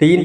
3।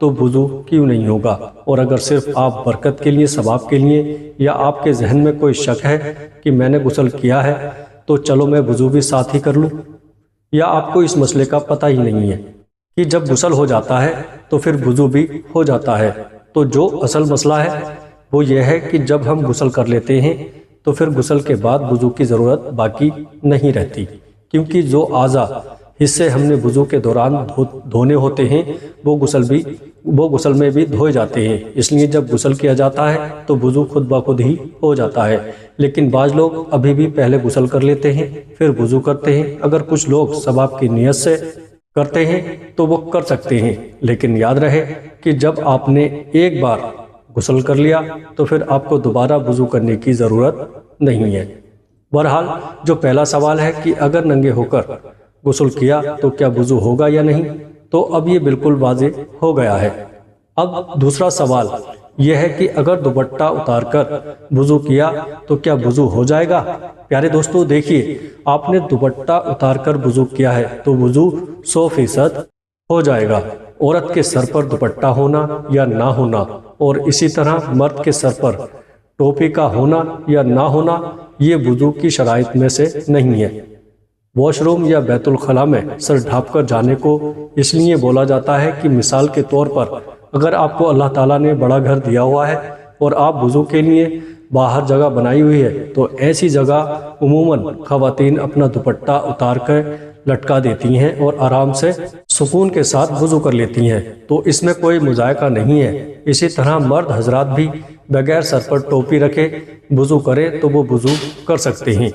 تو وضو کیوں نہیں ہوگا؟ اور اگر صرف آپ برکت کے لیے، ثواب کے لیے، یا آپ کے ذہن میں کوئی شک ہے کہ میں نے غسل کیا ہے تو چلو میں وضو بھی ساتھ ہی کر لوں، یا آپ کو اس مسئلے کا پتہ ہی نہیں ہے کہ جب غسل ہو جاتا ہے تو پھر وضو بھی ہو جاتا ہے، تو جو اصل مسئلہ ہے وہ یہ ہے کہ جب ہم غسل کر لیتے ہیں تو پھر غسل کے بعد وضو کی ضرورت باقی نہیں رہتی، کیونکہ جو اعضاء حصے ہم نے وضو کے دوران دھونے ہوتے ہیں وہ غسل میں بھی دھوئے جاتے ہیں۔ اس لیے جب غسل کیا جاتا ہے تو وضو خود بخود ہی ہو جاتا ہے، لیکن بعض لوگ ابھی بھی پہلے غسل کر لیتے ہیں پھر وضو کرتے ہیں۔ اگر کچھ لوگ ثواب کی نیت سے کرتے ہیں تو وہ کر سکتے ہیں، لیکن یاد رہے کہ جب آپ نے ایک بار غسل کر لیا تو پھر آپ کو دوبارہ وضو کرنے کی ضرورت نہیں ہے۔ بہرحال جو پہلا سوال ہے کہ اگر ننگے ہو کر غسل کیا تو کیا وضو ہوگا یا نہیں، تو اب یہ بالکل واضح ہو گیا ہے۔ اب دوسرا سوال یہ ہے کہ اگر دوپٹہ اتار کر وضو کیا تو کیا وضو ہو جائے گا؟ پیارے دوستو دیکھیے، آپ نے دوپٹہ اتار کر وضو کیا ہے تو وضو 100% ہو جائے گا۔ عورت کے سر پر دوپٹہ ہونا یا نہ ہونا، اور اسی طرح مرد کے سر پر ٹوپی کا ہونا یا نہ ہونا، یہ وضو کی شرائط میں سے نہیں ہے۔ واش روم یا بیت الخلاء میں سر ڈھانپ کر جانے کو اس لیے بولا جاتا ہے کہ مثال کے طور پر اگر آپ کو اللہ تعالیٰ نے بڑا گھر دیا ہوا ہے اور آپ وضو کے لیے باہر جگہ بنائی ہوئی ہے تو ایسی جگہ عموماً خواتین اپنا دوپٹہ اتار کر لٹکا دیتی ہیں اور آرام سے سکون کے ساتھ وضو کر لیتی ہیں، تو اس میں کوئی مذائقہ نہیں ہے۔ اسی طرح مرد حضرات بھی بغیر سر پر ٹوپی رکھے وضو کرے تو وہ وضو کر سکتے ہیں۔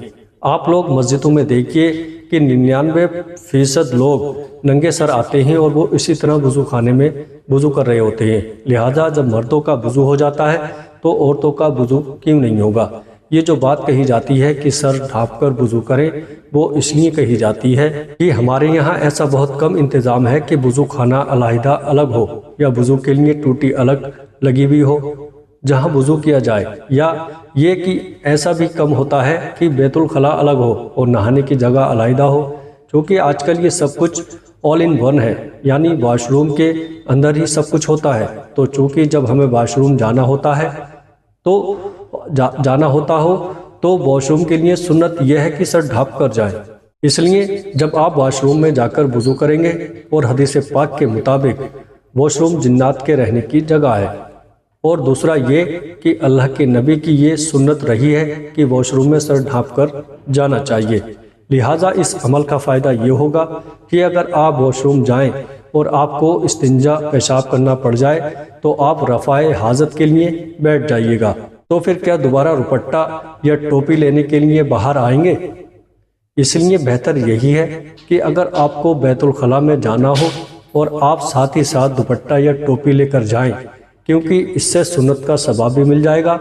آپ لوگ مسجدوں میں دیکھیے کہ 99% لوگ ننگے سر آتے ہیں اور وہ اسی طرح وضو خانے میں وضو کر رہے ہوتے ہیں۔ لہٰذا جب مردوں کا وضو ہو جاتا ہے تو عورتوں کا وضو کیوں نہیں ہوگا؟ یہ جو بات کہی جاتی ہے کہ سر ڈھانپ کر وضو کریں، وہ اس لیے کہی جاتی ہے کہ ہمارے یہاں ایسا بہت کم انتظام ہے کہ وضو خانہ علیحدہ الگ ہو یا وضو کے لیے ٹوٹی الگ لگی ہوئی ہو جہاں وضو کیا جائے، یا یہ کہ ایسا بھی کم ہوتا ہے کہ بیت الخلاء الگ ہو اور نہانے کی جگہ علیحدہ ہو۔ چونکہ آج کل یہ سب کچھ آل ان ون ہے، یعنی واش روم کے اندر ہی سب کچھ ہوتا ہے، تو چونکہ جب ہمیں واش روم جانا ہوتا ہو تو واش روم کے لیے سنت یہ ہے کہ سر ڈھانپ کر جائیں۔ اس لیے جب آپ واش روم میں جا کر وضو کریں گے، اور حدیث پاک کے مطابق واش روم جنات کے رہنے کی جگہ ہے، اور دوسرا یہ کہ اللہ کے نبی کی یہ سنت رہی ہے کہ واش روم میں سر ڈھانپ کر جانا چاہیے۔ لہٰذا اس عمل کا فائدہ یہ ہوگا کہ اگر آپ واش روم جائیں اور آپ کو استنجا پیشاب کرنا پڑ جائے تو آپ رفع حاجت کے لیے بیٹھ جائیے گا، تو پھر کیا دوبارہ دوپٹہ یا ٹوپی لینے کے لیے باہر آئیں گے؟ اس لیے بہتر یہی ہے کہ اگر آپ کو بیت الخلاء میں جانا ہو اور آپ ساتھ ہی ساتھ دوپٹہ یا ٹوپی لے کر جائیں، کیونکہ اس سے سنت کا ثواب بھی مل جائے گا،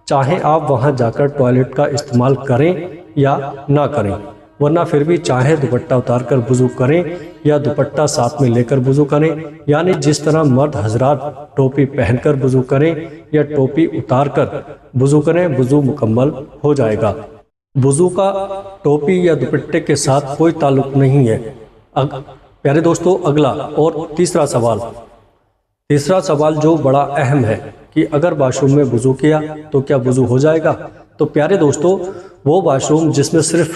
چاہے آپ وہاں جا کر ٹوائلٹ کا استعمال کریں یا نہ کریں، ورنہ پھر بھی چاہے دوپٹہ اتار کر وضو کریں یا دوپٹہ ساتھ میں لے کر وضو کریں، یعنی جس طرح مرد حضرات ٹوپی پہن کر وضو کریں یا ٹوپی اتار کر وضو کریں، وضو مکمل ہو جائے گا۔ وضو کا ٹوپی یا دوپٹے کے ساتھ کوئی تعلق نہیں ہے۔ پیارے دوستو، اگلا اور تیسرا سوال جو بڑا اہم ہے کہ اگر واش روم میں وضو کیا تو کیا وضو ہو جائے گا؟ تو پیارے دوستو، وہ واش روم جس میں صرف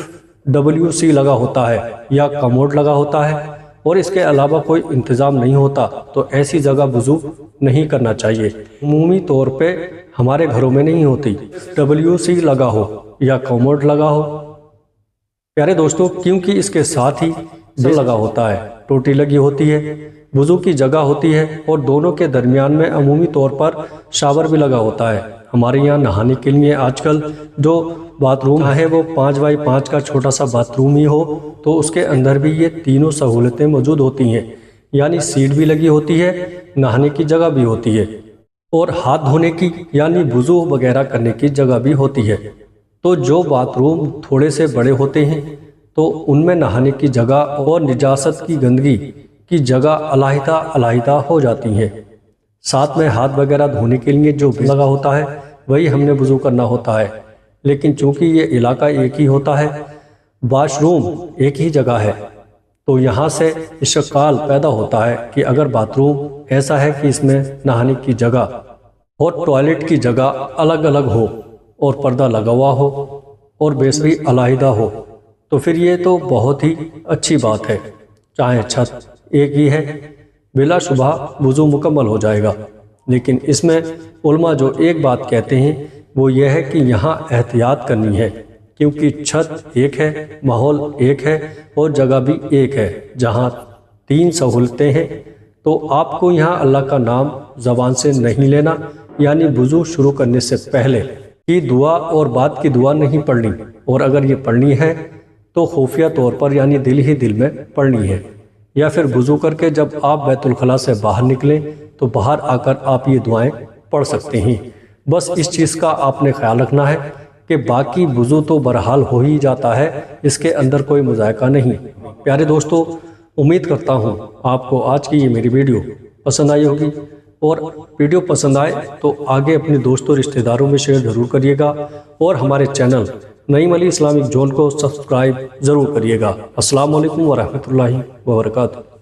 WC لگا ہوتا ہے یا کموڈ لگا ہوتا ہے اور اس کے علاوہ کوئی انتظام نہیں ہوتا تو ایسی جگہ وضو نہیں کرنا چاہیے۔ عمومی طور پہ ہمارے گھروں میں نہیں ہوتی، WC لگا ہو یا کموڈ لگا ہو پیارے دوستو، کیونکہ اس کے ساتھ ہی لگا ہوتا ہے، ٹوٹی لگی ہوتی ہے، وضو کی جگہ ہوتی ہے، اور دونوں کے درمیان میں عمومی طور پر شاور بھی لگا ہوتا ہے۔ ہمارے یہاں نہانے کے لیے آج کل جو باتھ روم ہے وہ 5x5 کا چھوٹا سا باتھ روم ہی ہو تو اس کے اندر بھی یہ تینوں سہولتیں موجود ہوتی ہیں، یعنی سیٹ بھی لگی ہوتی ہے، نہانے کی جگہ بھی ہوتی ہے، اور ہاتھ دھونے کی یعنی وضو وغیرہ کرنے کی جگہ بھی ہوتی ہے۔ تو جو باتھ روم تھوڑے سے بڑے ہوتے ہیں تو ان میں نہانے کی جگہ اور نجاست کی گندگی کی جگہ علیحدہ ہو جاتی ہیں۔ ساتھ میں ہاتھ وغیرہ دھونے کے لیے جو لگا ہوتا ہے وہی ہم نے وضو کرنا ہوتا ہے، لیکن چونکہ یہ علاقہ ایک ہی ہوتا ہے، واش روم ایک ہی جگہ ہے، تو یہاں سے اشکال پیدا ہوتا ہے کہ اگر باتھ روم ایسا ہے کہ اس میں نہانے کی جگہ اور ٹوائلٹ کی جگہ الگ الگ ہو اور پردہ لگا ہوا ہو اور بیسری علیحدہ ہو تو پھر یہ تو بہت ہی اچھی بات ہے، چاہے چھت ایک ہی ہے بلا شبہ وضو مکمل ہو جائے گا۔ لیکن اس میں علماء جو ایک بات کہتے ہیں وہ یہ ہے کہ یہاں احتیاط کرنی ہے، کیونکہ چھت ایک ہے، ماحول ایک ہے اور جگہ بھی ایک ہے۔ جہاں 3 سہولتیں ہیں تو آپ کو یہاں اللہ کا نام زبان سے نہیں لینا، یعنی وضو شروع کرنے سے پہلے کی دعا اور بعد کی دعا نہیں پڑھنی، اور اگر یہ پڑھنی ہے تو خفیہ طور پر یعنی دل ہی دل میں پڑھنی ہے، یا پھر وضو کر کے جب آپ بیت الخلاء سے باہر نکلیں تو باہر آ کر آپ یہ دعائیں پڑھ سکتے ہیں۔ بس اس چیز کا آپ نے خیال رکھنا ہے کہ باقی وضو تو بہرحال ہو ہی جاتا ہے، اس کے اندر کوئی مذائقہ نہیں۔ پیارے دوستو، امید کرتا ہوں آپ کو آج کی یہ میری ویڈیو پسند آئی ہوگی، اور ویڈیو پسند آئے تو آگے اپنے دوستوں رشتہ داروں میں شیئر ضرور کریے گا، اور ہمارے چینل نعیم علی اسلامک زون کو سبسکرائب ضرور کریے گا۔ السلام علیکم ورحمۃ اللہ وبرکاتہ۔